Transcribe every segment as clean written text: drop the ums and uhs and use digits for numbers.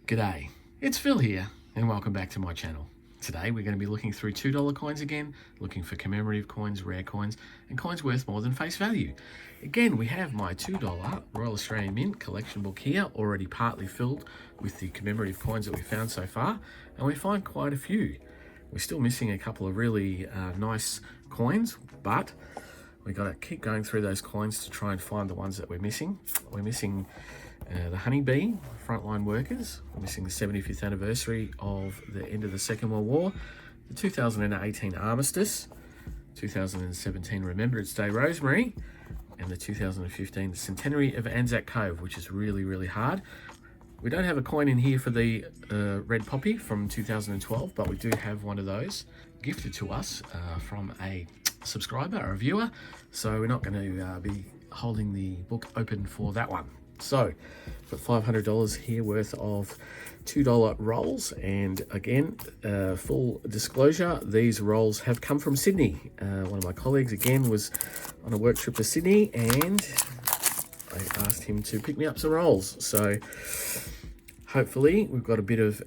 G'day, it's Phil here and welcome back to my channel. Today we're going to be looking through $2 coins again, looking for commemorative coins, rare coins and coins worth more than face value. Again, we have my $2 Royal Australian Mint collection book here, already partly filled with the commemorative coins that we found so far, and we find quite a few. We're still missing a couple of really nice coins, but we've got to keep going through those coins to try and find the ones that we're missing. We're missing the honeybee, frontline workers. We're missing the 75th anniversary of the end of the Second World War, the 2018 armistice, 2017 Remembrance Day Rosemary, and the 2015 centenary of Anzac Cove, which is really, really hard. We don't have a coin in here for the red poppy from 2012, but we do have one of those gifted to us from a subscriber, a viewer. So we're not going to be holding the book open for that one. So, got $500 here worth of $2 rolls, and again, full disclosure, these rolls have come from Sydney. One of my colleagues again was on a work trip to Sydney, and I asked him to pick me up some rolls. So, hopefully, we've got a bit of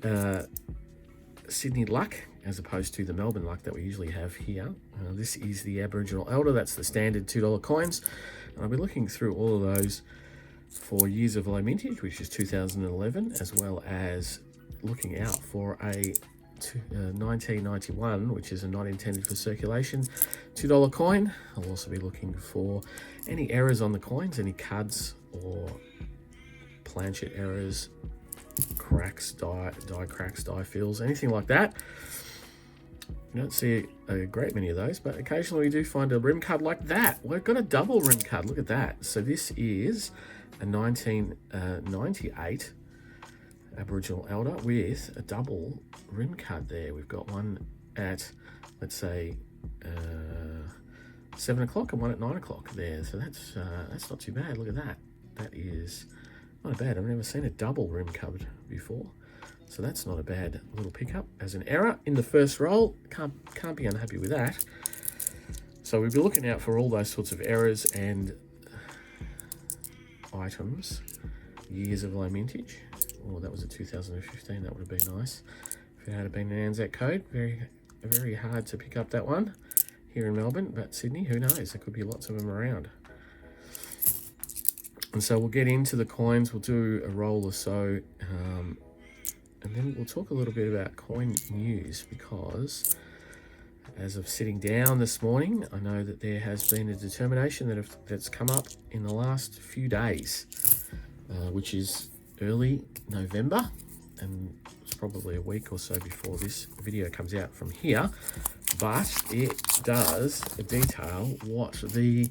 Sydney luck as opposed to the Melbourne luck that we usually have here. This is the Aboriginal Elder. That's the standard $2 coins, and I'll be looking through all of those for years of low mintage, which is 2011, as well as looking out for a 1991, which is a not intended for circulation $2 coin. I'll also be looking for any errors on the coins, any cuds or planchet errors, cracks, die cracks, die fills, anything like that. You don't see a great many of those, but occasionally we do find a rim cud like that. We've got a double rim cud, look at that. So this is a 1998 Aboriginal Elder with a double rim cud there. We've got one at, let's say, 7 o'clock and one at 9 o'clock there. So that's not too bad. Look at that. That is not bad. I've never seen a double rim cud before. So that's not a bad little pickup as an error in the first roll. Can't be unhappy with that. So we'll be looking out for all those sorts of errors and items, years of low mintage. Oh, that was a 2015. That would have been nice if it had been an Anzac code. Very hard to pick up that one here in Melbourne, but Sydney, who knows? There could be lots of them around. And so we'll get into the coins. We'll do a roll or so, and then we'll talk a little bit about coin news, because as of sitting down this morning, I know that there has been a determination that's come up in the last few days, which is early November, and it's probably a week or so before this video comes out from here, but it does detail what the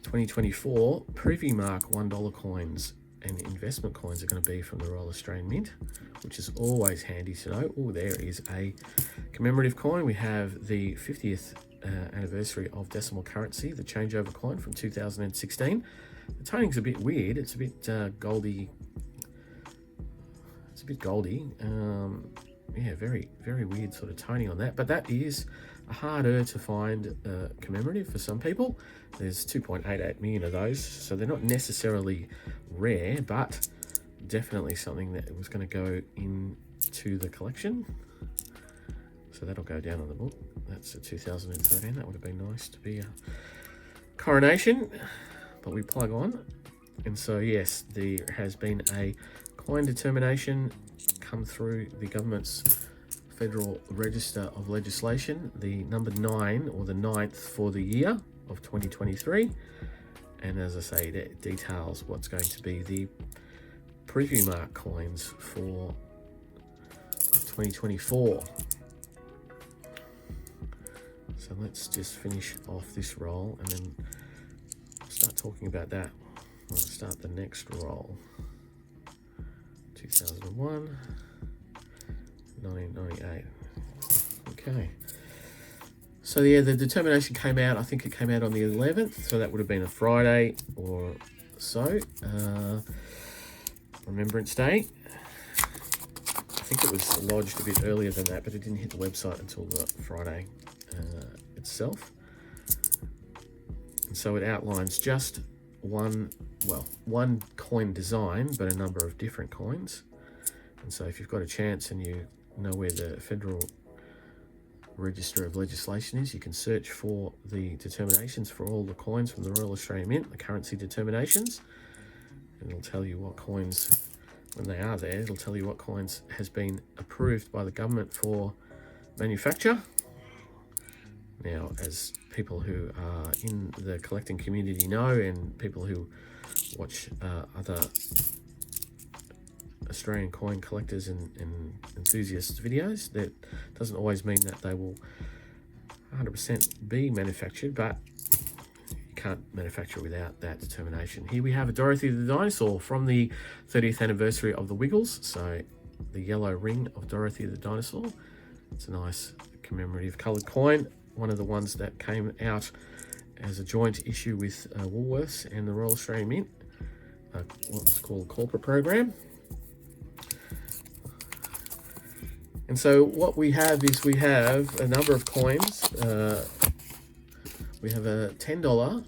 2024 preview mark $1 coins and investment coins are going to be from the Royal Australian Mint, which is always handy to know. Oh, there is a commemorative coin. We have the 50th anniversary of decimal currency, the changeover coin from 2016. The toning's a bit weird. It's a bit goldy. It's a bit goldy. Yeah, very, very weird sort of toning on that. But that is harder to find commemorative for some people. There's 2.88 million of those, so they're not necessarily rare, but definitely something that was going to go into the collection. So that'll go down on the book. That's a 2013. That would have been nice to be a coronation, but we plug on. And so yes, there has been a coin determination come through the government's Federal Register of Legislation, the number 9, or the 9th for the year of 2023. And as I say, it details what's going to be the preview mark coins for 2024. So let's just finish off this roll and then start talking about that. Let's start the next roll. 2001, 1998. Okay. So yeah, the determination came out, I think it came out on the 11th, so that would have been a Friday or so. Remembrance Day. I think it was lodged a bit earlier than that, but it didn't hit the website until the Friday itself. And so it outlines just one coin design, but a number of different coins. And so if you've got a chance and you know where the Federal Register of Legislation is, you can search for the determinations for all the coins from the Royal Australian Mint, the currency determinations, and it'll tell you what coins, when they are there, it'll tell you what coins has been approved by the government for manufacture. Now, as people who are in the collecting community know, and people who watch other Australian coin collectors and enthusiasts videos, that doesn't always mean that they will 100% be manufactured, but you can't manufacture without that determination. Here we have a Dorothy the Dinosaur from the 30th anniversary of the Wiggles, so the yellow ring of Dorothy the Dinosaur. It's a nice commemorative coloured coin, one of the ones that came out as a joint issue with Woolworths and the Royal Australian Mint, what's called a corporate program. And so what we have is we have a number of coins. We have a $10,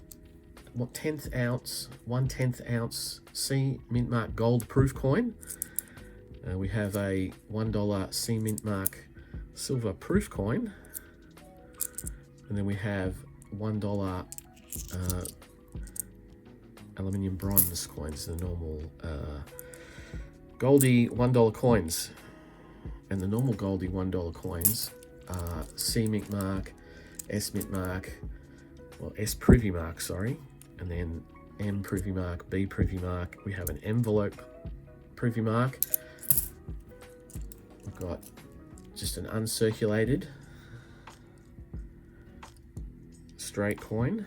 1/10 ounce C Mint Mark gold proof coin. We have a $1 C Mint Mark silver proof coin. And then we have $1 aluminium bronze coins, the normal Goldie $1 coins. And the normal Goldie $1 coins are C Mint Mark, S Mint Mark, well, S Privy Mark, sorry, and then M Privy Mark, B Privy Mark. We have an envelope Privy Mark. We've got just an uncirculated straight coin,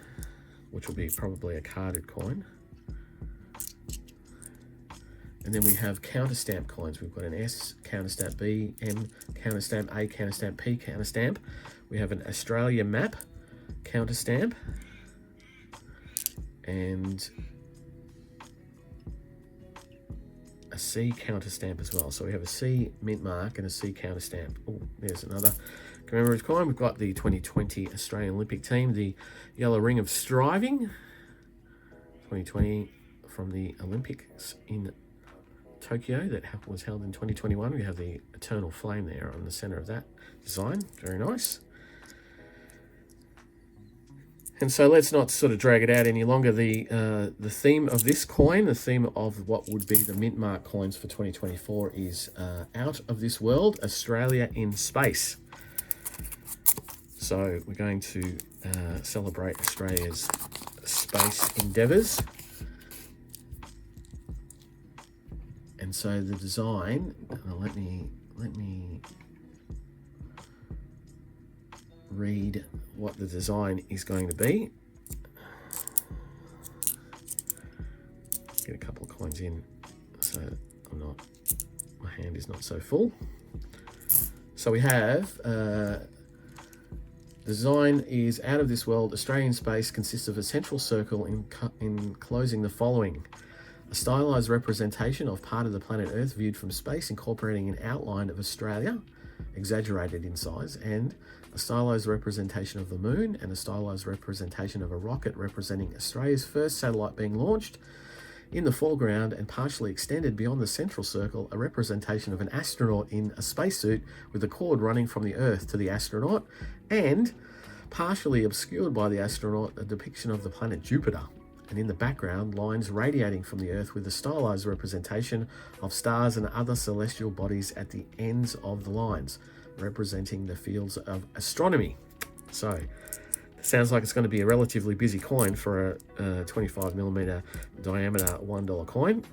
which will be probably a carded coin. And then we have counterstamp coins. We've got an S counterstamp B, M counterstamp A, counterstamp P counterstamp. We have an Australia map counterstamp, and a C counterstamp as well. So we have a C Mint Mark and a C counterstamp. Oh, there's another commemorative coin. We've got the 2020 Australian Olympic team, the yellow ring of striving, 2020 from the Olympics in Tokyo that was held in 2021. We have the eternal flame there on the center of that design. Very nice. And so let's not sort of drag it out any longer. The theme of this coin, the theme of what would be the Mint Mark coins for 2024 is out of this world, Australia in space. So we're going to celebrate Australia's space endeavours. And so the design, let me read what the design is going to be. Get a couple of coins in so my hand is not so full. So we have the design is out of this world. Australian space consists of a central circle enclosing the following: a stylized representation of part of the planet Earth viewed from space, incorporating an outline of Australia, exaggerated in size, and a stylized representation of the moon, and a stylized representation of a rocket representing Australia's first satellite being launched. In the foreground and partially extended beyond the central circle, a representation of an astronaut in a spacesuit with a cord running from the Earth to the astronaut, and partially obscured by the astronaut, a depiction of the planet Jupiter. And in the background, lines radiating from the Earth with a stylized representation of stars and other celestial bodies at the ends of the lines, representing the fields of astronomy. So, sounds like it's going to be a relatively busy coin for a 25mm diameter $1 coin,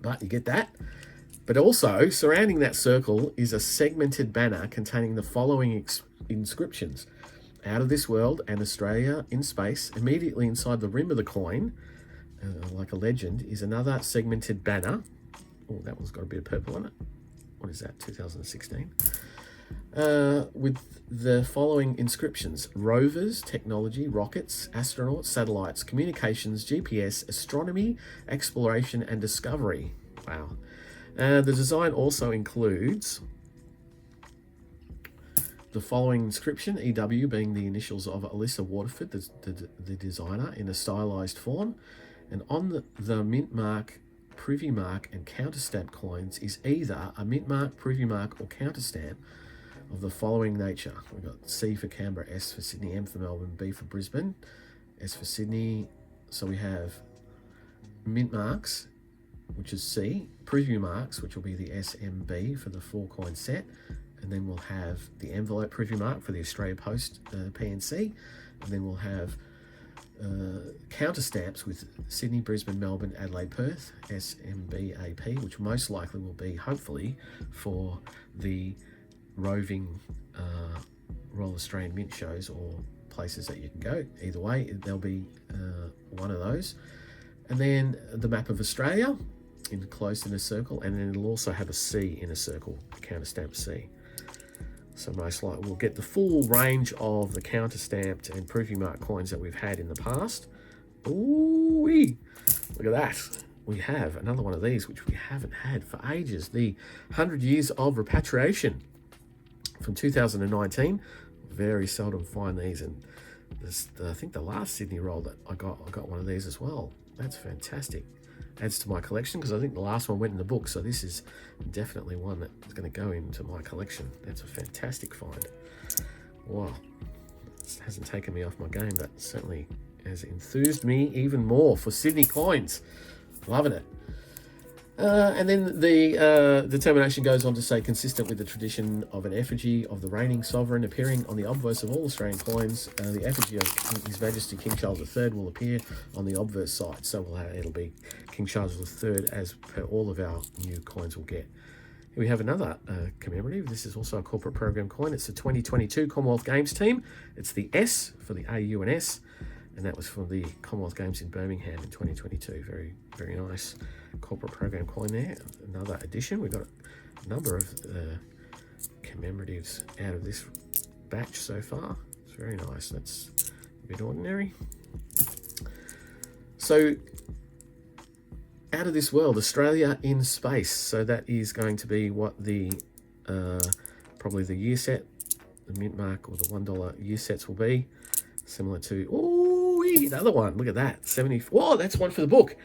but you get that. But also, surrounding that circle is a segmented banner containing the following inscriptions: out of this world and Australia in space. Immediately inside the rim of the coin, like a legend, is another segmented banner. Oh, that one's got a bit of purple on it. What is that, 2016? With the following inscriptions: rovers, technology, rockets, astronauts, satellites, communications, GPS, astronomy, exploration, and discovery. Wow. The design also includes the following inscription, EW being the initials of Alyssa Waterford, the designer, in a stylized form. And on the Mint Mark privy mark and counterstamp coins is either a mint mark, privy mark, or counterstamp of the following nature. We've got C for Canberra, S for Sydney, M for Melbourne, B for Brisbane, S for Sydney. So we have mint marks, which is C, preview marks, which will be the SMB for the 4-coin set, and then we'll have the envelope preview mark for the Australia Post PNC, and then we'll have counter stamps with Sydney, Brisbane, Melbourne, Adelaide, Perth, SMBAP, which most likely will be, hopefully, for the roving Royal Australian Mint shows or places that you can go. Either way, there'll be one of those. And then the map of Australia enclosed in a circle, and then it'll also have a C in a circle, a counter stamp C. So most likely we'll get the full range of the counter stamped and preview mark coins that we've had in the past. Ooh-wee! Look at that. We have another one of these, which we haven't had for ages. The 100 Years of Repatriation from 2019. Very seldom find these, and this, I think the last Sydney roll that I got one of these as well. That's fantastic. Adds to my collection because I think the last one went in the book, so this is definitely one that's going to go into my collection. That's a fantastic find. Wow, it hasn't taken me off my game, but certainly has enthused me even more for Sydney coins. Loving it. And then the determination goes on to say, consistent with the tradition of an effigy of the reigning sovereign appearing on the obverse of all Australian coins, the effigy of His Majesty King Charles III will appear on the obverse side. So it'll be King Charles III as per all of our new coins will get. Here we have another commemorative. This is also a corporate program coin. It's the 2022 Commonwealth Games team. It's the S for the AU and S. And that was for the Commonwealth Games in Birmingham in 2022. Very, very nice corporate program coin there. Another addition. We've got a number of commemoratives out of this batch so far. It's very nice. That's a bit ordinary. So, out of this world, Australia in space. So that is going to be what the probably the year set, the mint mark or the $1 year sets will be. Similar to, another one. Look at that. 70. Whoa, that's one for the book,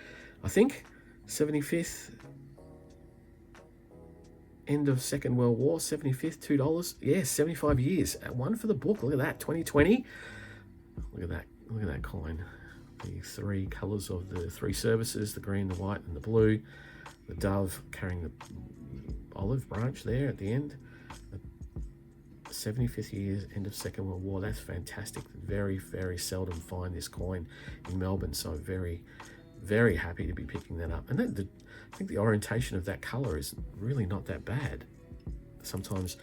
I think. 75th. End of Second World War. 75th, $2. Yeah, 75 years. One for the book. Look at that. 2020. Look at that. Look at that coin. The 3 colours of the 3 services, the green, the white, and the blue. The dove carrying the olive branch there at the end. 75th years, end of Second World War. That's fantastic. Very, very seldom find this coin in Melbourne, so very, very happy to be picking that up. And then I think the orientation of that colour is really not that bad. Sometimes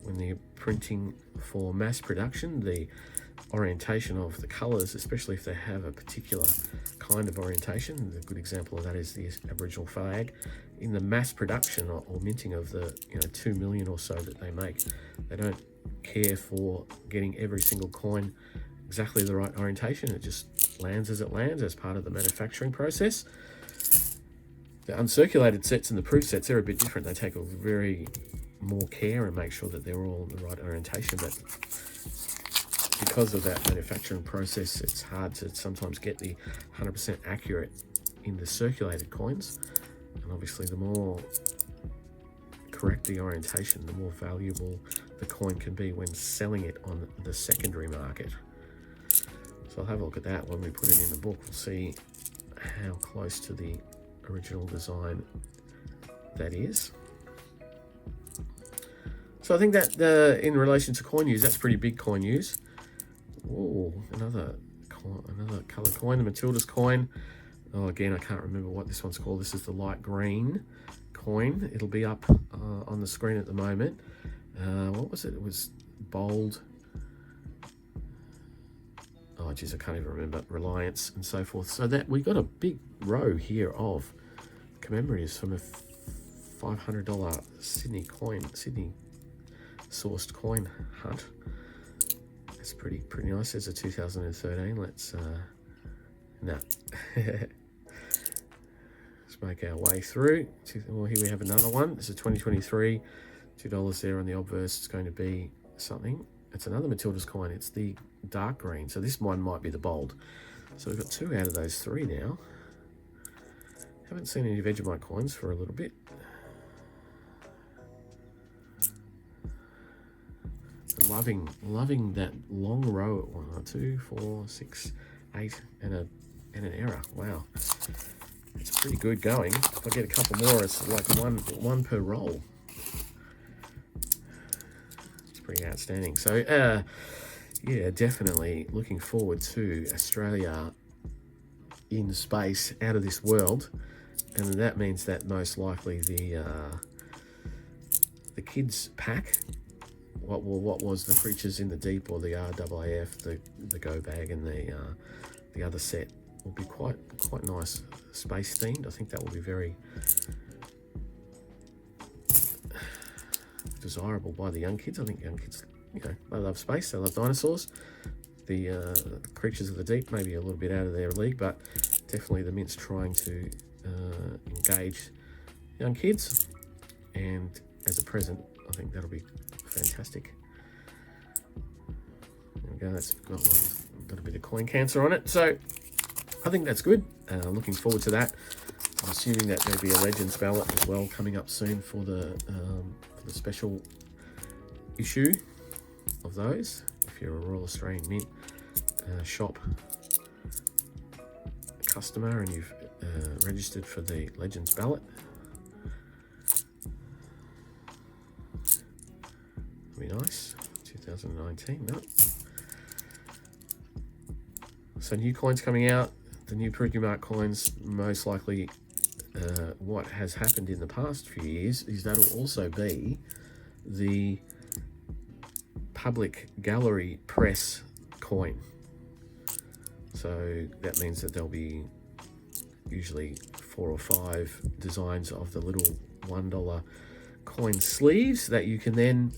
when they're printing for mass production, the orientation of the colours, especially if they have a particular kind of orientation, a good example of that is the Aboriginal flag. In the mass production or minting of the 2 million or so that they make, they don't care for getting every single coin exactly the right orientation. It just lands as it lands as part of the manufacturing process. The uncirculated sets and the proof sets, they're a bit different. They take a very more care and make sure that they're all in the right orientation, but because of that manufacturing process, it's hard to sometimes get the 100% accurate in the circulated coins. And obviously the more correct the orientation, the more valuable the coin can be when selling it on the secondary market. So I'll have a look at that when we put it in the book. We'll see how close to the original design that is. So I think that in relation to coin use, that's pretty big coin use. Oh, another colour coin, the Matilda's coin. Oh, again, I can't remember what this one's called. This is the light green coin. It'll be up on the screen at the moment. What was it? It was bold. Oh, geez, I can't even remember. Reliance and so forth. So that we got a big row here of commemoratives from a $500 Sydney sourced coin hunt. It's pretty nice. There's a 2013. Let's no. Let's make our way through. Well, here we have another one. This is 2023. $2 there on the obverse. It's going to be something. It's another Matilda's coin. It's the dark green. So this one might be the bold. So we've got 2 out of those 3 now. Haven't seen any Vegemite coins for a little bit. Loving that long row at 1, 2, 4, 6, 8, and an error. Wow, it's pretty good going. If I get a couple more, it's like one per roll. It's pretty outstanding. So yeah, definitely looking forward to Australia in space, out of this world, and that means that most likely the kids pack. What was the Creatures in the Deep, or the RAAF, the Go Bag, and the other set will be quite nice, space themed. I think that will be very desirable by the young kids. I think young kids, they love space, they love dinosaurs. The Creatures of the Deep maybe a little bit out of their league, but definitely the Mint's trying to engage young kids, and as a present, I think that'll be fantastic. There we go. That's got a bit of coin cancer on it, so I think that's good. Looking forward to that. I'm assuming that there'll be a Legends ballot as well coming up soon for the special issue of those. If you're a Royal Australian Mint shop customer and you've registered for the Legends ballot, be nice. 2019, no. So new coins coming out, the new Paridumart coins, most likely what has happened in the past few years is that'll also be the public gallery press coin. So that means that there'll be usually 4 or 5 designs of the little $1 coin sleeves that you can then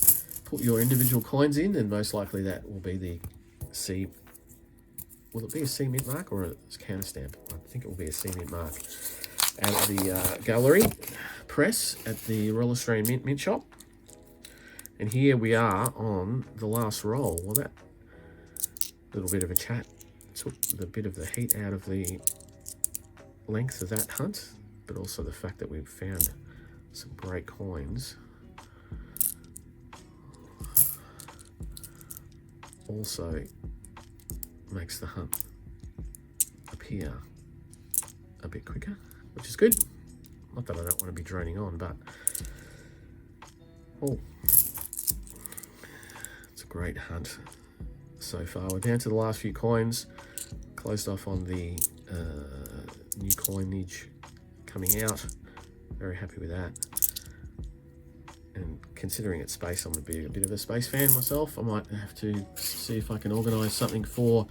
put your individual coins in, and most likely that will be the C. Will it be a C Mint mark or a counter stamp? I think it will be a C Mint mark out of the gallery press at the Royal Australian Mint shop. And here we are on the last roll. Well, that little bit of a chat took the bit of the heat out of the length of that hunt, but also the fact that we've found some great coins. Also makes the hunt appear a bit quicker, which is good. Not that I don't want to be droning on, but it's a great hunt so far. We're down to the last few coins, closed off on the new coinage coming out. Very happy with that. And considering it's space, I'm going to be a bit of a space fan myself. I might have to see if I can organise something for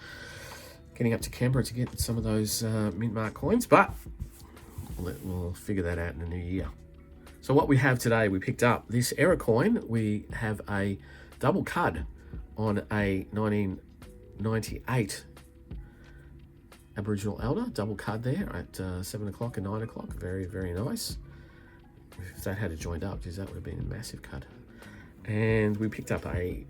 getting up to Canberra to get some of those Mint Mark coins, but we'll figure that out in the new year. So what we have today, we picked up this error coin. We have a double cud on a 1998 Aboriginal Elder, double cud there at 7 o'clock and 9 o'clock. Very, very nice. If that had it joined up, geez, that would have been a massive cut. And we picked up a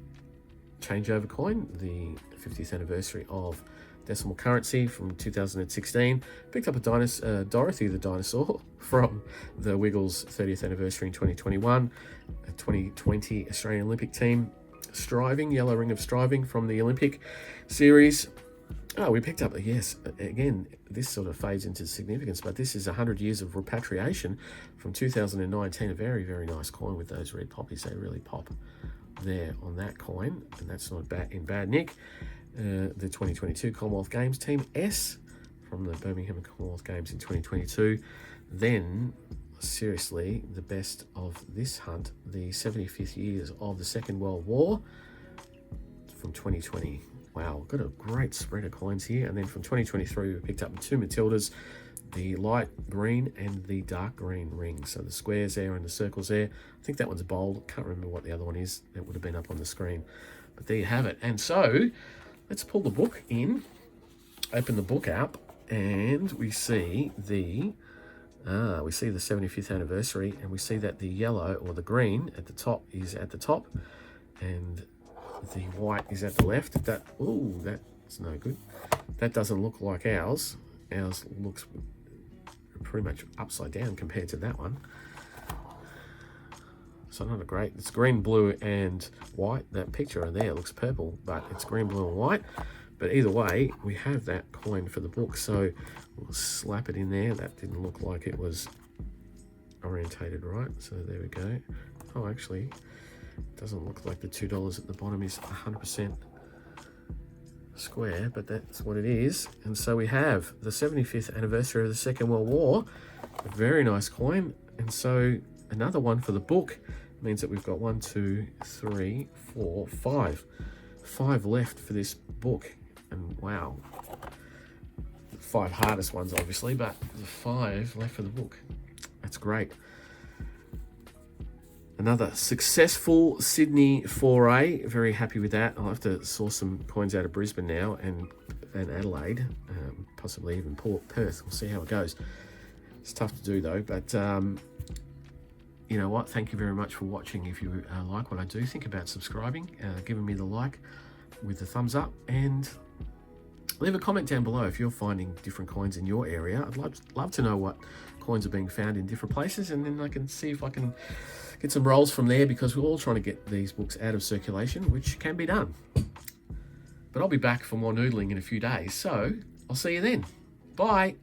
changeover coin, the 50th anniversary of decimal currency from 2016. Picked up a Dorothy the dinosaur from the Wiggles 30th anniversary in 2021. A 2020 Australian Olympic team striving, yellow ring of striving from the Olympic series. Oh, we picked up, yes, again, this sort of fades into significance, but this is 100 years of repatriation from 2019. A very, very nice coin with those red poppies. They really pop there on that coin, and that's not in bad nick. The 2022 Commonwealth Games Team S from the Birmingham Commonwealth Games in 2022. Then, seriously, the best of this hunt, the 75th years of the Second World War from 2020. Wow, got a great spread of coins here. And then from 2023, we picked up 2 Matildas, the light green and the dark green ring. So the squares there and the circles there. I think that one's bold. Can't remember what the other one is. That would have been up on the screen. But there you have it. And so let's pull the book in, open the book up, and we see the 75th anniversary, and we see that the yellow or the green at the top is at the top, and the white is at the left. That's no good. That doesn't look like ours. Ours looks pretty much upside down compared to that one. So not a great, it's green, blue, and white. That picture there looks purple, but it's green, blue, and white. But either way, we have that coin for the book. So we'll slap it in there. That didn't look like it was orientated right. So there we go. Oh, actually, it doesn't look like the $2 at the bottom is 100% square, but that's what it is. And so we have the 75th anniversary of the Second World War. A very nice coin. And so another one for the book means that we've got 1, 2, 3, 4, 5. 5 left for this book. And wow, the 5 hardest ones obviously, but the 5 left for the book. That's great. Another successful Sydney foray. Very happy with that. I'll have to source some coins out of Brisbane now and Adelaide, possibly even Perth. We'll see how it goes. It's tough to do though, but you know what? Thank you very much for watching. If you like what I do, think about subscribing, giving me the like with the thumbs up, and leave a comment down below if you're finding different coins in your area. I'd love to know what coins are being found in different places, and then I can see if I can get some rolls from there, because we're all trying to get these books out of circulation, which can be done. But I'll be back for more noodling in a few days, so I'll see you then. Bye.